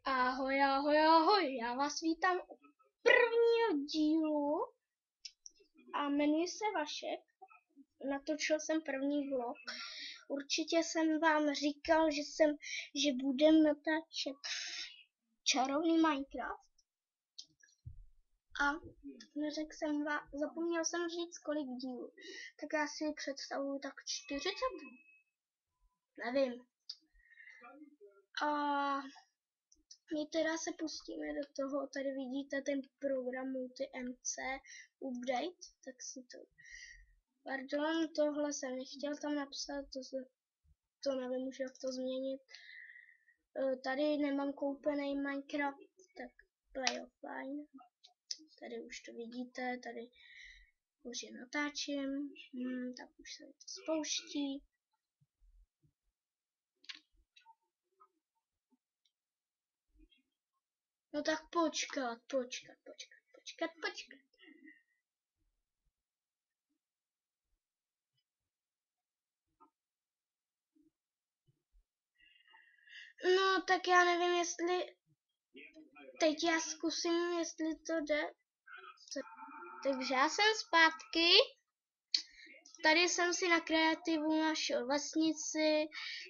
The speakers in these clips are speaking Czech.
Ahoj, ahoj, ahoj, já vás vítám u prvního dílu a jmenuji se Vašek. Natočil jsem první vlog. Určitě jsem vám říkal, že budem natáčet čarovný Minecraft. A neřekl jsem vám, zapomněl jsem říct kolik dílů. Tak já si představuji tak 40. Nevím. A my teda se pustíme do toho, tady vidíte ten program Multi-MC Update, tak si to... Pardon, tohle jsem nechtěl tam napsat, to nevím už jak to změnit. Tady nemám koupený Minecraft, tak Play Offline. Tady už to vidíte, tady už je natáčím, tak už se to spouští. No tak počkat. No tak já nevím, jestli... Teď já zkusím, jestli to jde. Takže já jsem zpátky. Tady jsem si na kreativu našel vesnici.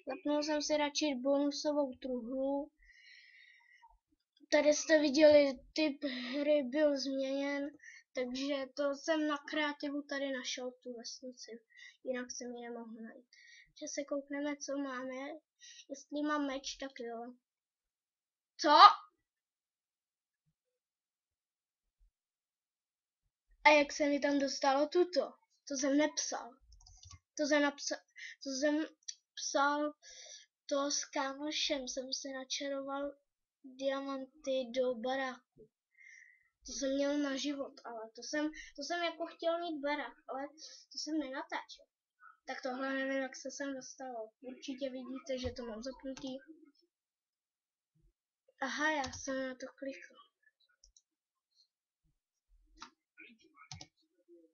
Zapnul jsem si radši bonusovou truhlu. Tady jste viděli, typ hry byl změněn. Takže to jsem na kreativu tady našel tu vesnici. Jinak jsem ji nemohl najít. Takže se koukneme, co máme. Jestli mám meč, tak jo. Co? A jak se mi tam dostalo tuto? To jsem nepsal. To jsem psal to s kámošem, jsem si načaroval diamanty do baráku. To jsem měl na život, ale to jsem jako chtěl mít barák, ale to jsem nenatáčel. Tak tohle nevím, jak se sem dostalo. Určitě vidíte, že to mám zapnutý. Aha, já jsem na to klikl.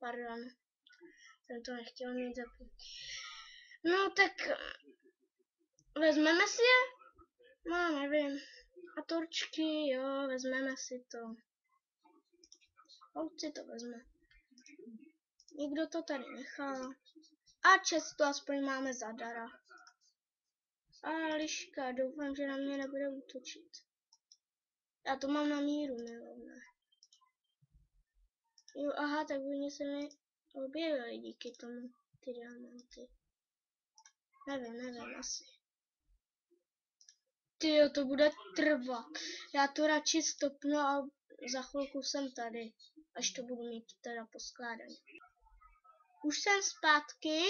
Pardon. Jsem to nechtěl mít zapnutý. No tak... Vezmeme si je? No, nevím. A torčky, jo, vezmeme si to. Holci to vezme. Někdo to tady nechal. A često aspoň máme zadara. A liška, doufám, že na mě nebude útočit. Já to mám na míru, milovné. Jo, aha, tak oni se mi objevili díky tomu, ty diamanty. Nevím, asi. Tyjo, to bude trvat. Já to radši stopnu a za chvilku jsem tady, až to budu mít teda poskládané. Už jsem zpátky,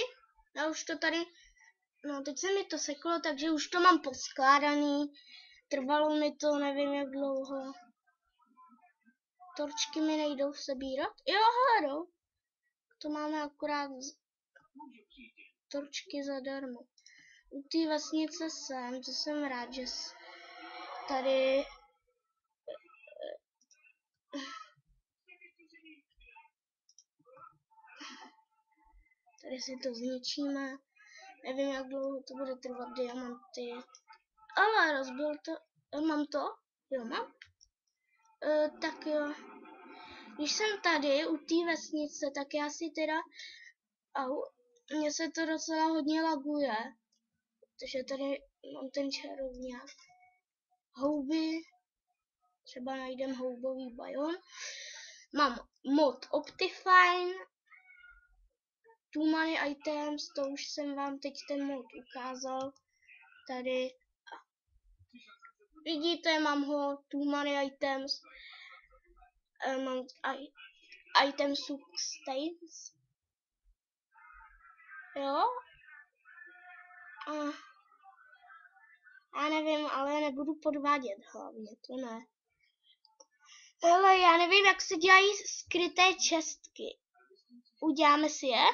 já už to tady, no teď se mi to seklo, takže už to mám poskládaný. Trvalo mi to nevím jak dlouho. Torčky mi nejdou sebírat? Jo, hrou. To máme akorát torčky zadarmo. U té vesnice to jsem rád, že tady si to zničíme. Nevím, jak dlouho to bude trvat diamanty. Ale rozbil to. Mám to? Jo, mám. Tak jo. Když jsem tady u té vesnice, tak já si teda... Mně se to docela hodně laguje. Protože tady mám ten čarovňák. Houby. Třeba najdem houbový biom. Mám mod Optifine. Too many items, to už jsem vám teď ten mod ukázal. Tady. Vidíte, mám ho. Too many items. Mám item stains. Jo? Já nevím, ale nebudu podvádět hlavně, to ne. Hele, já nevím, jak se dělají skryté čestky. Uděláme si je?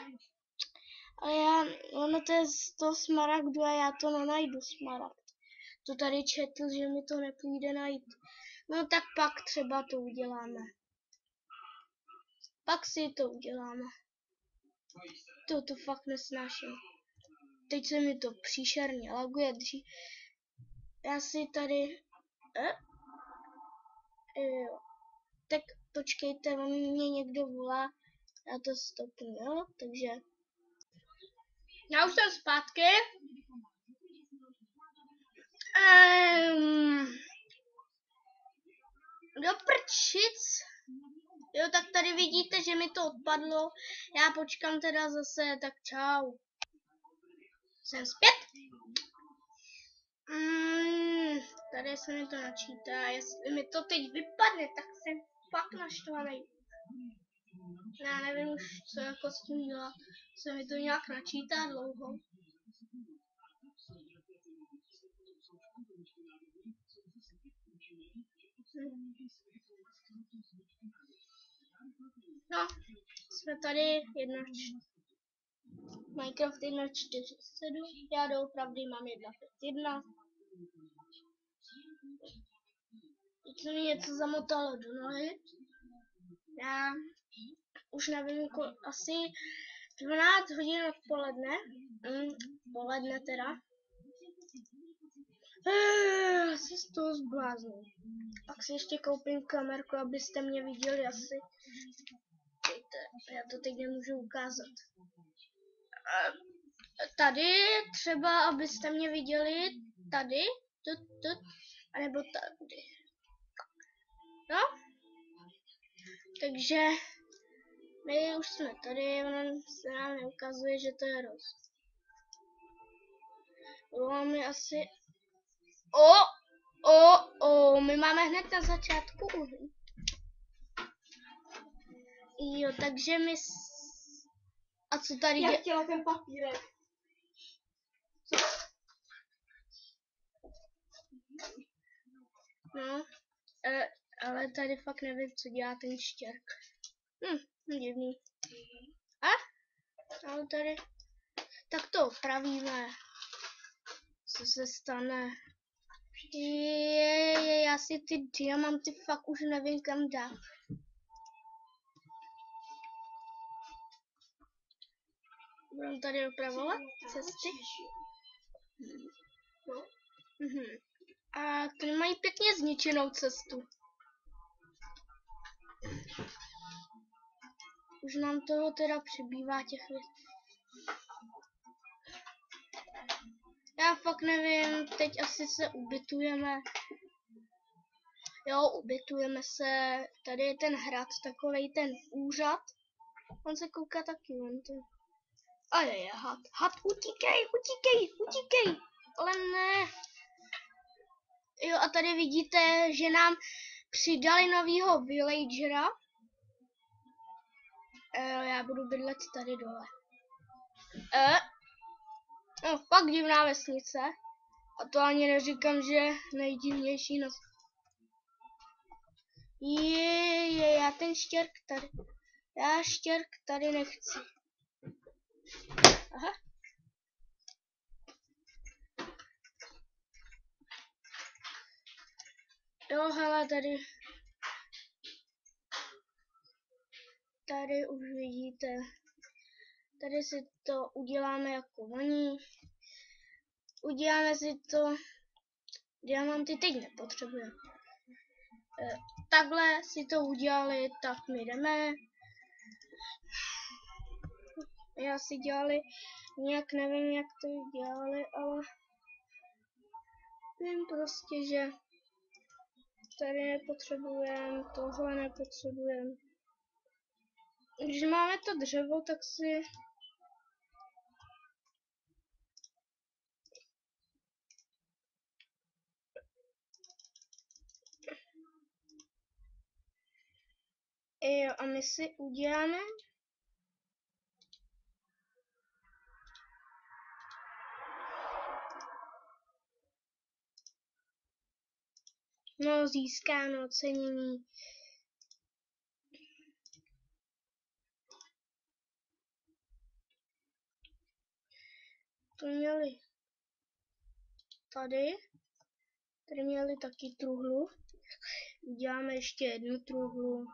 Ale ono to je 100 smaragdů a já to nenajdu smaragd. To tady četl, že mi to nepůjde najít. No tak pak třeba to uděláme. Pak si to uděláme. To fakt nesnáším. Teď se mi to příšerně laguje. Já si tady Jo. Tak počkejte, on mě někdo volá. Já to stopnu, jo? Takže já už jsem zpátky. Do prčic. Jo, tak tady vidíte, že mi to odpadlo. Já počkám teda zase, tak čau. Jsem zpět. Tady se mi to načítá. Jestli mi to teď vypadne, tak jsem fakt naštvaný. Já nevím už, co jako s tím dělat. Se mi to nějak načítá dlouho. No, jsme tady Minecraft 1.4.7, já doopravdy mám 1.5.1. Teď se mi něco zamotalo do nohy. Já už nevím, asi 12 hodin odpoledne. Poledne teda. Asi z toho zbláznu. Pak si ještě koupím kamerku, abyste mě viděli asi. Já to teď nemůžu ukázat. Tady třeba, abyste mě viděli, tady, anebo tady. No, takže my už jsme tady, ono se nám neukazuje, že to je roz. Máme asi... my máme hned na začátku uhlí. Jo, takže my... A co tady Já chtěla ten papírek. No, ale tady fakt nevím, co dělá ten štěrk. Divný. Ale tady... Tak to opravíme. Co se stane? Já si ty diamanty fakt už nevím kam dát. Budeme tady opravovat cesty. A tady mají pěkně zničenou cestu. Už nám toho teda přibývá těch věcí. Já fakt nevím, teď asi se ubytujeme. Jo, ubytujeme se. Tady je ten hrad, takovej ten úřad. On se kouká taky, on to... A je had. Had, utíkej. Ale ne. Jo, a tady vidíte, že nám přidali novýho villagera. Já budu bydlet tady dole. No, fakt divná vesnice. A to ani neříkám, že nejdivnější na... já ten štěrk tady... Já štěrk tady nechci. Aha. Jo, hele, tady už vidíte. Tady si to uděláme jako voní. Uděláme si to... Diamanty teď nepotřebujeme. Takhle si to udělali, tak my jdeme. Já si dělali, nějak nevím, jak to dělali, ale vím prostě, že tady nepotřebujeme, tohle nepotřebujeme. Když máme to dřevo, tak si... Jo, a my si uděláme... No, získáno ocenění. To měli tady. Tady měli taky truhlu. Uděláme ještě jednu truhlu.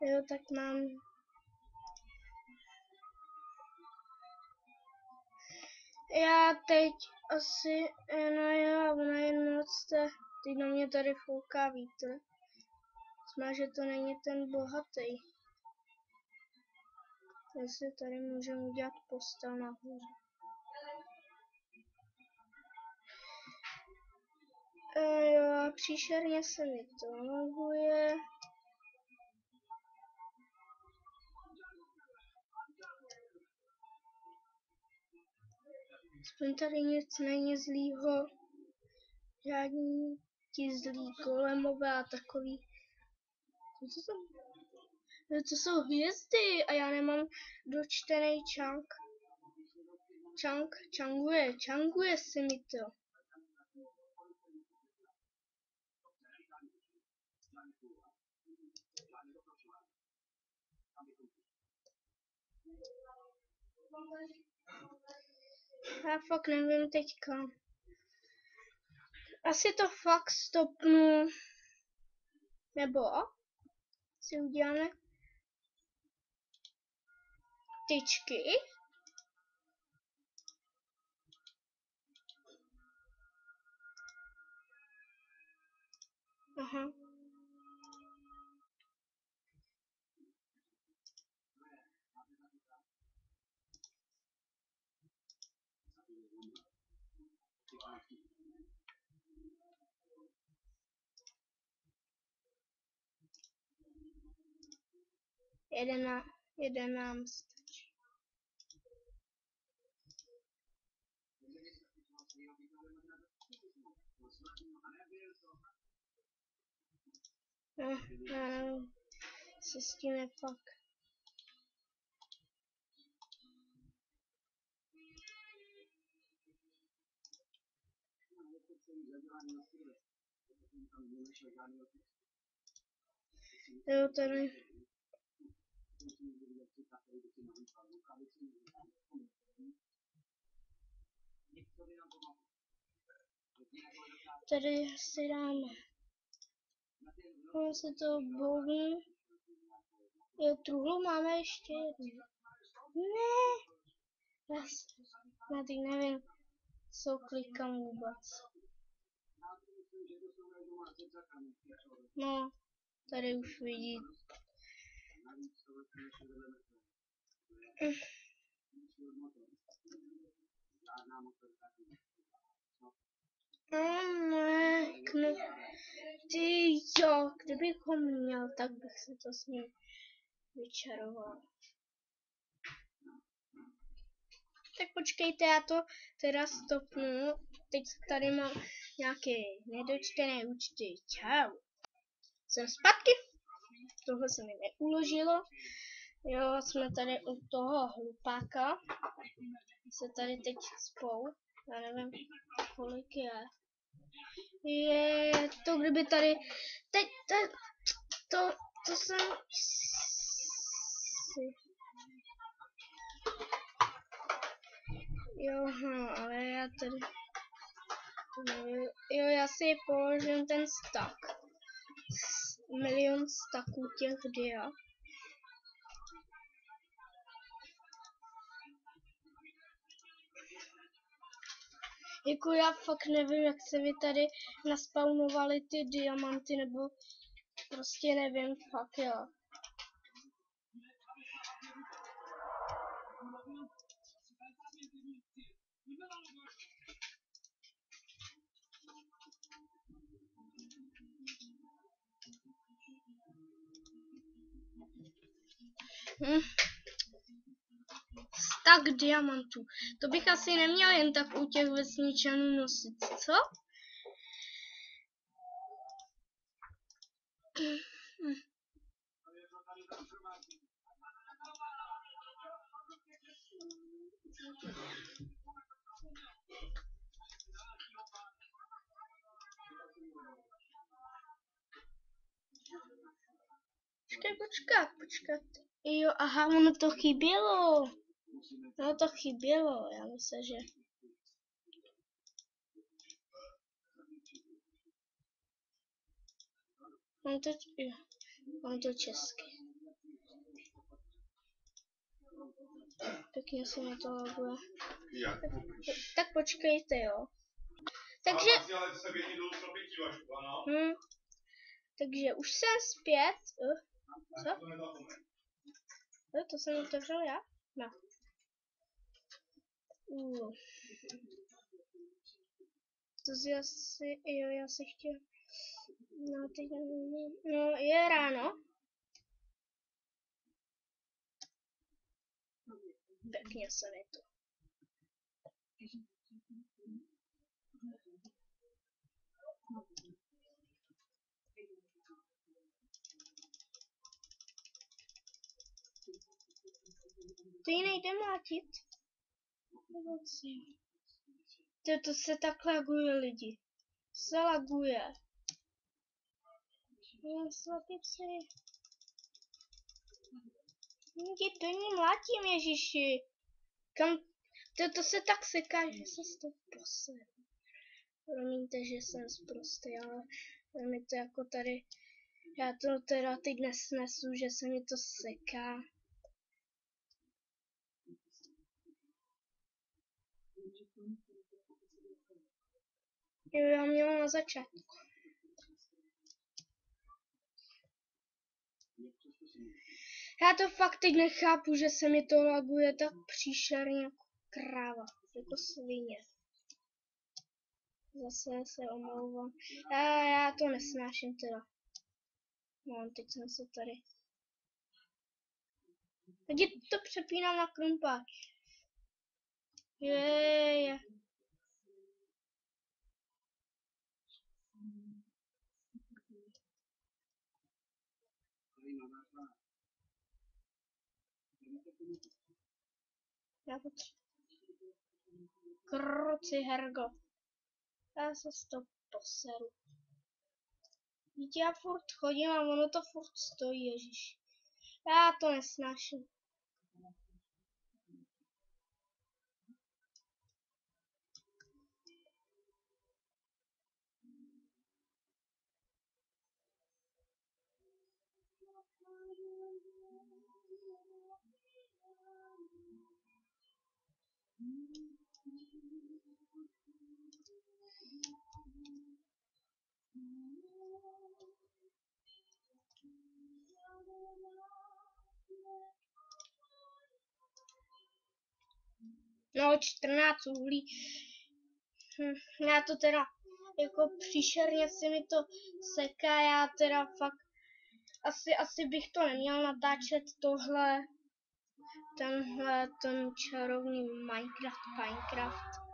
Jo, tak mám... Já teď asi na jednotce, teď na mě tady fouká vítr. Znamená, že to není ten bohatý. Jestli tady můžeme udělat postel nahoře. Jo, příšerně se mi to laguje. Aspoň tady nic není zlýho. Žádní ti zlí golemové a takový. To jsou hvězdy a já nemám dočtený čank. Čanguje si mi to. Já fakt nevím teďka. Asi to fakt stopnu. Nebo si uděláme tyčky. Aha. Jeden nám stačí. Se s tím je fakt. Jo, tady. Tady si dáme. Se to boví. Jo, truhlu máme ještě jednu. Ne. Já teď nevím, co klikám vůbec. No, tady už vidí. Ne. Ty jo, kdybychom měl, tak bych se to s ním vyčaroval. Tak počkejte, já to teda stopnu. Teď tady mám nějaké nedočtené účty. Čau. Jsem zpátky. Tohle se mi neuložilo. Jo, jsme tady u toho hlupáka. Se tady teď spou. Já nevím, kolik je. Je to, kdyby tady... Teď to jsem... Jo, ale já tady... Jo, já si položím ten stack. 1 000 000 stacků těch dia. Jako já fakt nevím, jak se mi tady naspawnovaly ty diamanty, nebo prostě nevím, fakt jo. Stack diamantů. To bych asi neměl jen tak u těch vesničanů nosit, co? Počkat. Jo, aha, ono to chybělo. No to chybělo, já myslím, že... Mám to česky. Pěkně se mi to laguje. Tak počkejte, jo. Takže... Takže už jsem zpět. Co? To jsem otevřel já? No. To si asi... Jo, já se chtěl... No, teď... No, je ráno. Pěkně se mi to. To ji nejde mlátit? To se tak laguje, lidi. Se laguje. Slepici. Jdi do ní mlátím, Ježiši. Kam? To se tak seká, že se z toho poseru. Promiňte, že jsem zprostý, ale mi to jako tady... Já to teda teď nesnesu, že se mi to seká. Jo, já měla na začátku. Já to fakt teď nechápu, že se mi to laguje tak příšerně jako kráva, jako svině. Zase se omlouvám. Já to nesnáším teda. No, teď jsem se tady. Teď to přepínám na krumpáč. Je. Já potřebuji. Kruci hergo. Já se z toho poseru. Víte, já furt chodím a ono to furt stojí, ježiš. Já to nesnáším. No, 14 uhlí. Já to teda, jako příšerně si mi to seká, já teda fakt, asi bych to neměl natáčet tohle, ten čarovný Minecraft.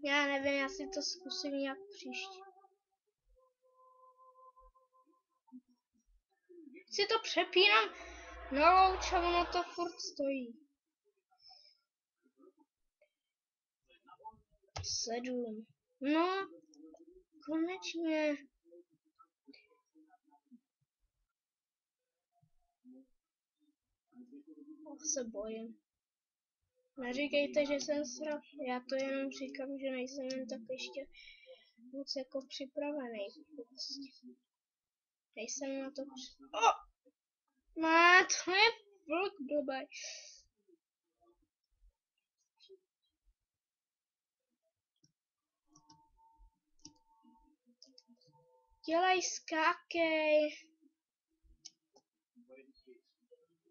Já nevím, já si to zkusím nějak příště. Si to přepínám na louč a ono to furt stojí. 7. No, konečně. Se bojím. Neříkejte, že jsem srap. Já to jenom říkám, že nejsem jen tak ještě moc jako připravený. Nejsem na to Ne, to je vlk blbej. Dělej, skákej.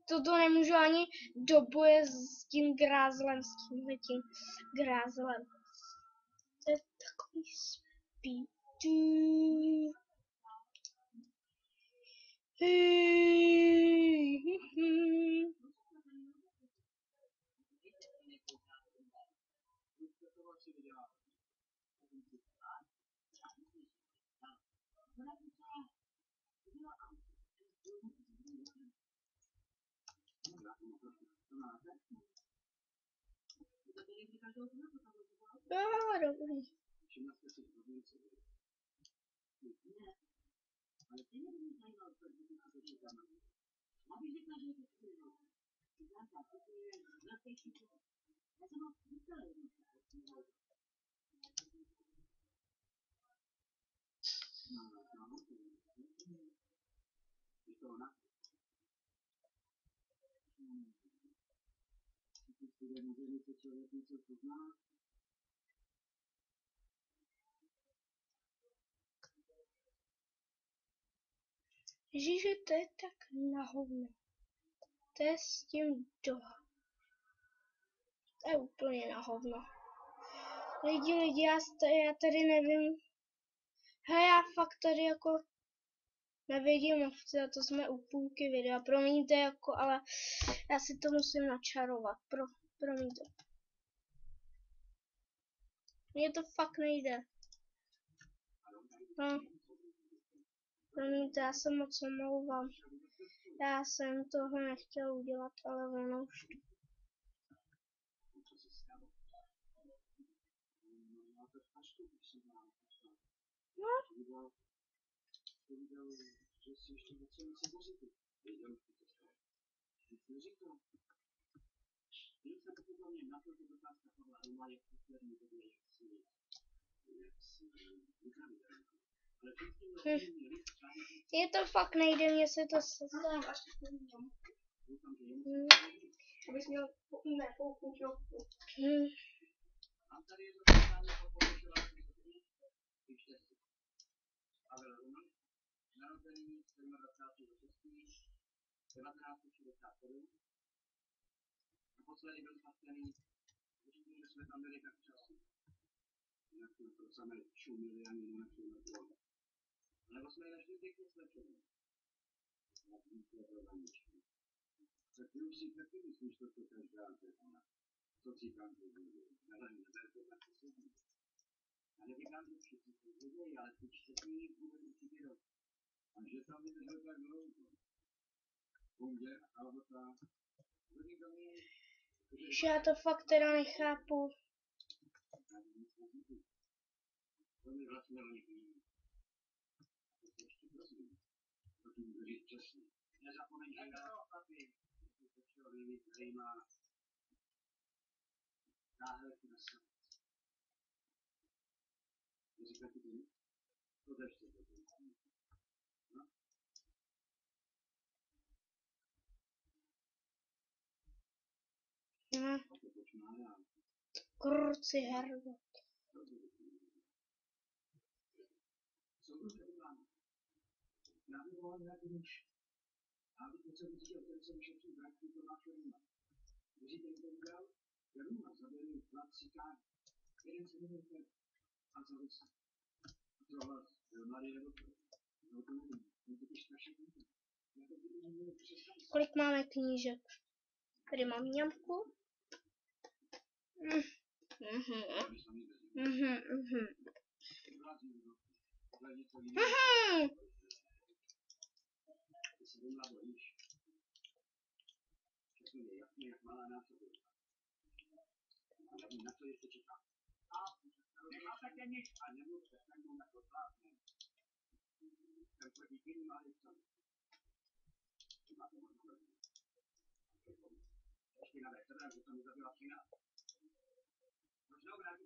Toto nemůžu ani do boje s tím grázlem, s tímhletím grázlem. To je takový spítu. Dobrý. Ježiši, to je tak na hovno. To je s tím to je úplně na hovno. Lidi, já tady nevím. Hele, já fakt tady jako nevidím ovce, a to jsme u půlky videa. Promiňte, jako, ale já si to musím načarovat. Promiňte. Mně to fakt nejde. No. Promiňte, já se moc omlouvám. Já jsem toho nechtěl udělat, ale ono už to. No. Je to fakt nejde, mně se to stává. Abys měl pouknout. Naposledy byl zmatený, když jsme tam byli tak času. Jinak to samé šumili ani nenašli na dvore. Nebo jsme našli pěkně slečený. Tak ty už si taky myslíš to, co každá řekne. Co říkám, to bude. Ale neber to tak osobně. A neříkám, že všichni to vědějí, ale ty čtvrtý bude určitě rok. A že tam vydržel tak dlouho. Ponděr, Albota, že já to fakt teda nechápu. Nezapomeň, že zajímá náhled na sebe. Říkáte to? To držte to. Kurci hergo. Já bych volal nějaký muž. A když něco musí o tom, co vyšetří vrátky, to má firma. Když ten to udělal, firma zabili 2 cikáry. Jeden se jmenuje Fer a zabil se. A to hlas, byl mladý nebo to? No to nevím, on to když strašně knihy. Kolik máme knížek? Tady mám mňamku.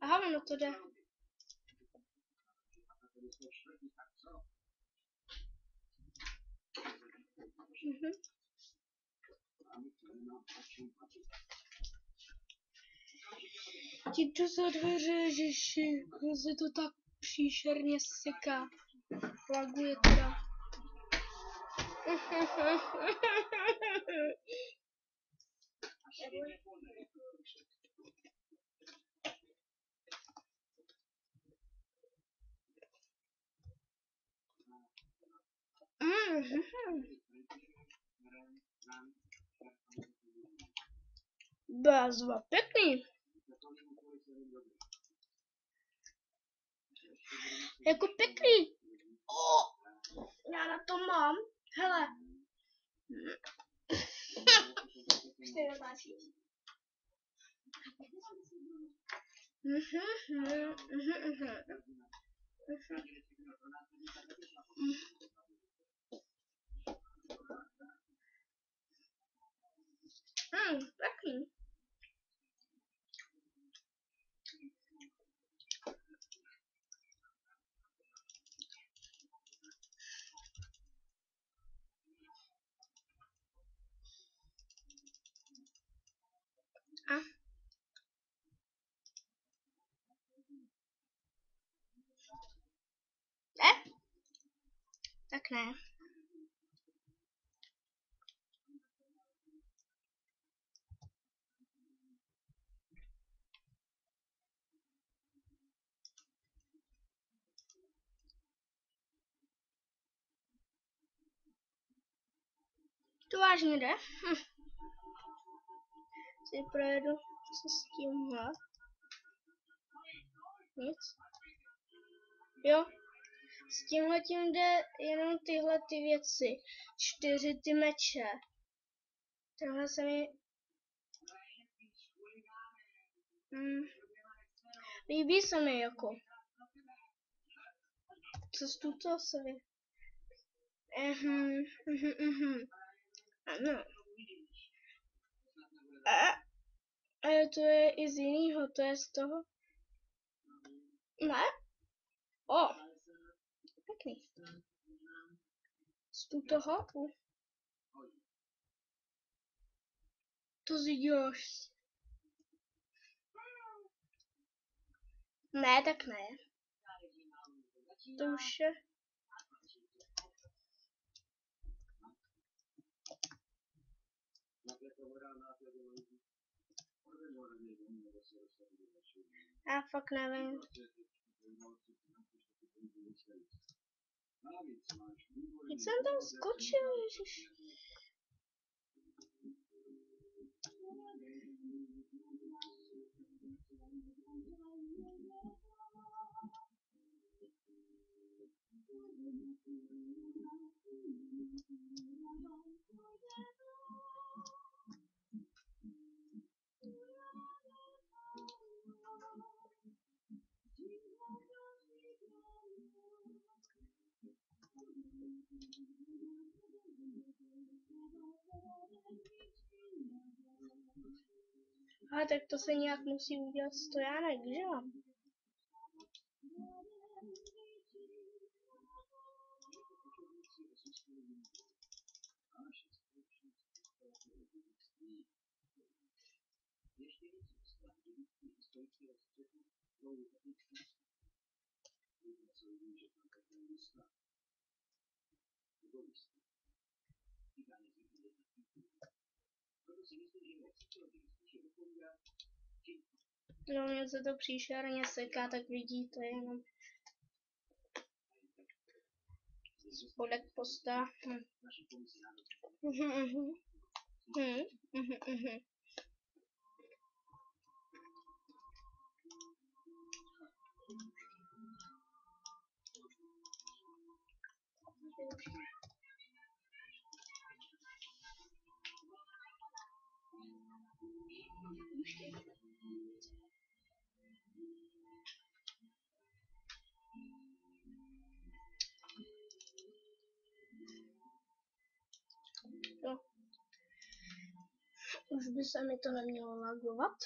Aha, ono to jde. Tímto za dveře, ježiši, se to tak příšerně seká. Laguje teda. Bezva, pěkný. Jako pěkný. Já na to mám. Hele. Už to natáčí. Pěkný. tak ne. To vážně jde? Si projedu se s tímhle. Nic. Jo. S tímhletím jde jenom tyhle ty věci. 4 ty meče. Tenhle se mi... líbí se mi jako. Co to se vy? Ano. A to je i z jinýho, to je z toho. Ne? O. Pěkný. Z toho? To zděláš. Ne, tak ne. To už je. Já fakt nevím. Teď jsem tam skočil, ježiš. Ale tak to se nějak musí udělat stojánek, že jo? No, mě se to příšerně seká, tak vidíte jenom spodek posta. No. Už by se mi to nemělo lagovat.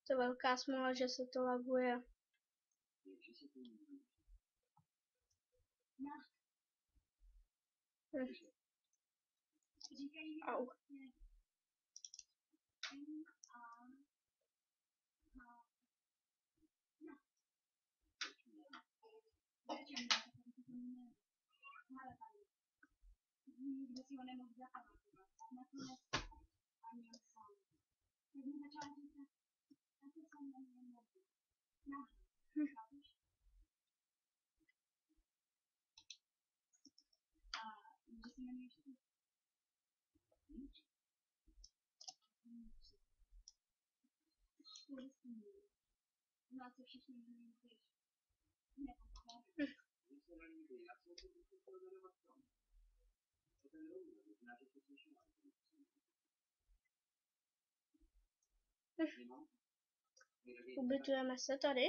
To je velká smola, že se to laguje. Au. Ubytujeme se tady.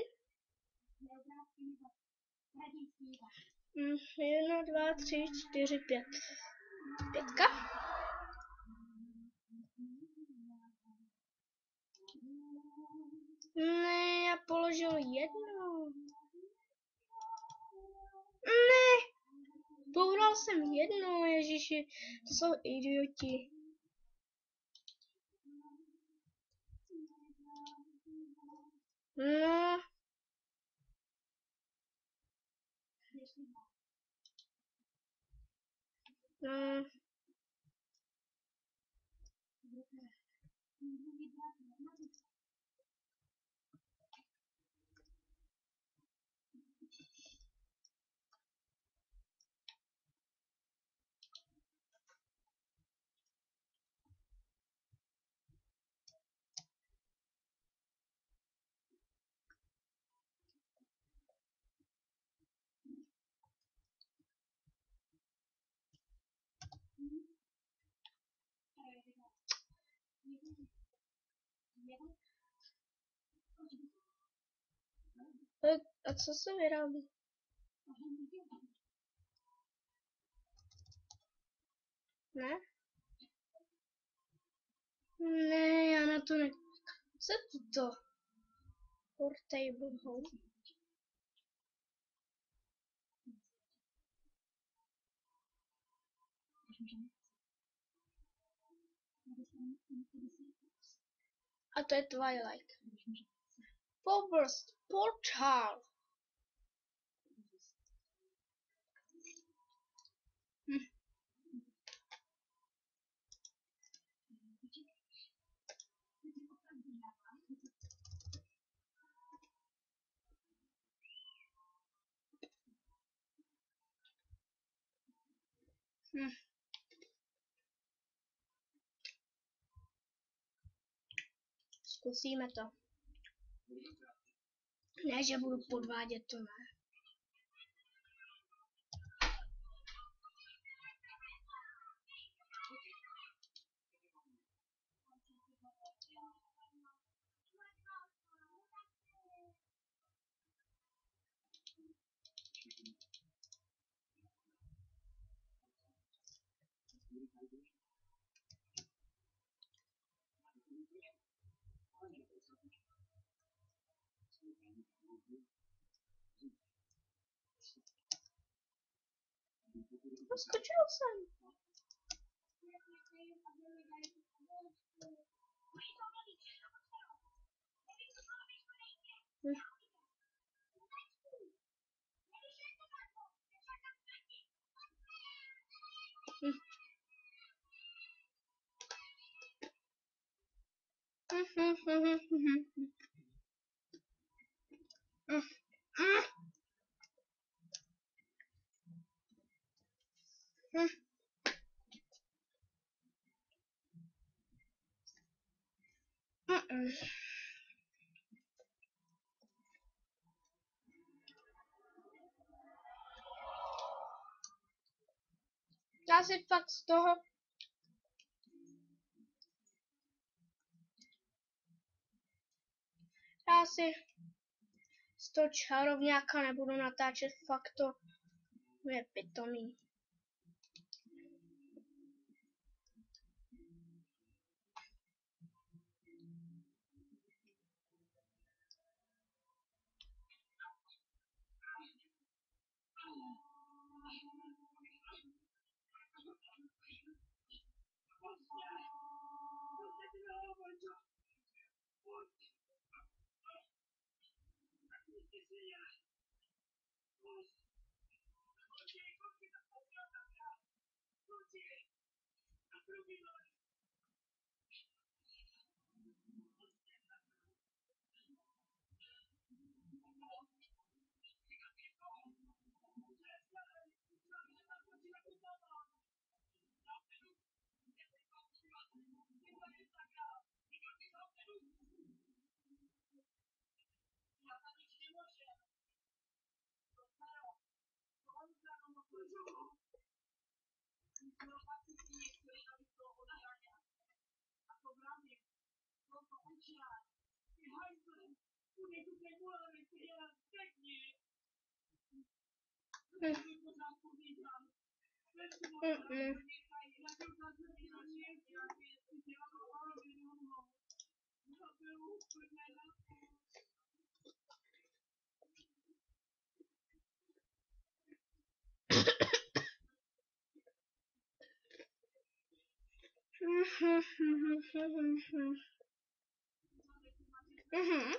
1, 2, 3, 4, 5. 5. Ne, já položil 1. Ne, boural jsem 1, ježiši, to jsou idioti. No. No. A co se vyrábí? Ne? Ne, já na to ne... Co je to? Portable home. A to je Twilight. Poburst Portal. Hm. Hm. Zkusíme to. Ne, že budu podvádět, to ne. Skočil jsem. Hm. Hm. Já si fakt z toho... Já si z toho čarovňáka nebudu natáčet, fakt to je pitomý. Mhm.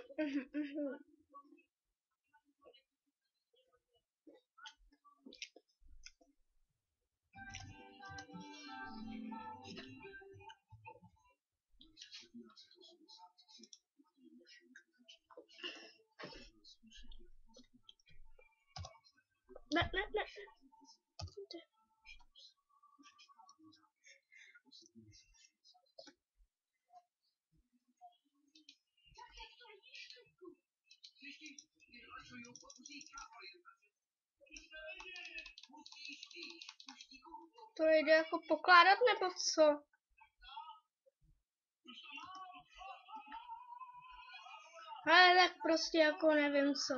Ne. To jde jako pokládat nebo co? Ale tak prostě jako nevím co.